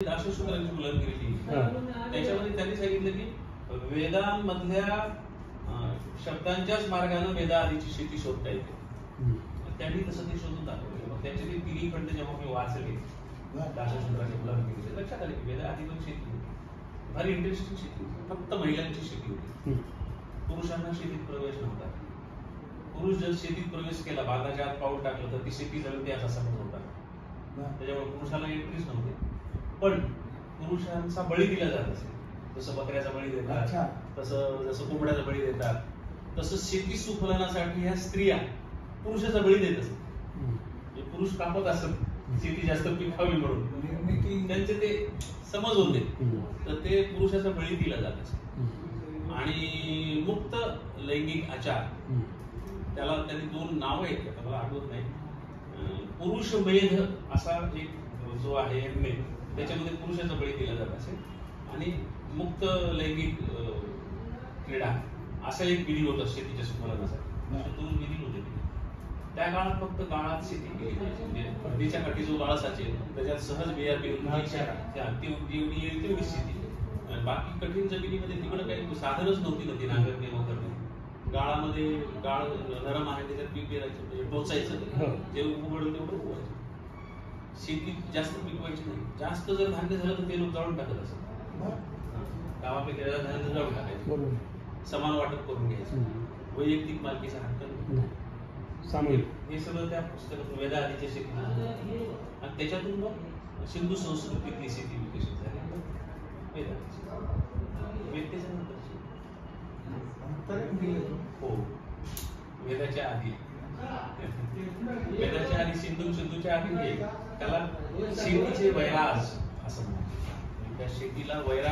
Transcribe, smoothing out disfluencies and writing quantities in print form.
दाशसूत्रांची मुलं केली त्याच्यामध्ये त्यांनी सांगितलं की वेदांमधल्या शब्दांच्याच मार्गाने वेदा आधीची शेती शोधता येते. त्यांनी तसं ते शोधून दाखवलं. मग त्याचे ते तिन्ही खंड जेव्हा मी वाचले दाशसूत्रांची मुलं केली लक्षात आले की वेदा आधी पण शेती होती, भारी इंटरेस्टिंग शेती होती, फक्त महिलांची शेती होती. पुरुषांना शेतीत प्रवेश नव्हता. पुरुष जर शेतीत प्रवेश केला, बागाच्या आत पाऊल टाकलं तर ती शेती जळते असा समज होता. त्याच्यामुळे पुरुषाला एंट्रीच नव्हती. पण पुरुषांचा बळी दिला जात असेल, जसं बकऱ्याचा बळी देतात, तसं जसं कोंबड्याचा बळी देतात, तसं शेती सुफलनासाठी ह्या स्त्रिया पुरुषाचा बळी देत असत. पुरुष कापत असत शेती जास्त पिकावी म्हणून, त्यांचे ते समज होते, तर ते पुरुषाचा बळी दिला जात असत. आणि मुक्त लैंगिक आचार, त्याला त्यांनी दोन नाव आहेत, आता मला आठवत नाही. पुरुष मेध असा एक जो आहे त्याच्यामध्ये पुरुषाचा बळी दिला जात असेल, आणि मुक्त लैंगिक क्रीडा असा एक विधी होता शेतीच्या सुफलनासाठी. दोन विधी होते. त्या काळात फक्त गाळात शेती केली जायची, म्हणजे हळदीच्या काठी जो गाळ साचेल त्याच्यात सहज बिया पेरून तेवढी येईल तेवढी शेती. बाकी कठीण जमिनीमध्ये तिकडे काही साधनच नव्हती ना ती नांगरणी वगैरे. गाळामध्ये गाळ नरम आहे त्याच्यात पीक पेरायचं, म्हणजे टोचायचं, जे उघडलं तेवढं उगवायचं. शेती जास्त पिकवायची नाही. जास्त जर धान्य झालं तर ते लोक जाळून टाकत असत. गावापैकी धान्य जाळून टाकायचं, समान वाटप करून घ्यायचं, वैयक्तिक मालकीचा हक्क सामील. हे सगळं त्या पुस्तकातून वेदा आधीच्या शेती, आणि त्याच्यातून मग सिंधू संस्कृतीतली शेती विकसित झाली. हो, वेदाच्या आधी, वेदाच्या आधी सिंधूच्या आधी त्याला शेतीचे वैराज असं म्हणतात. त्या शेतीला वैराज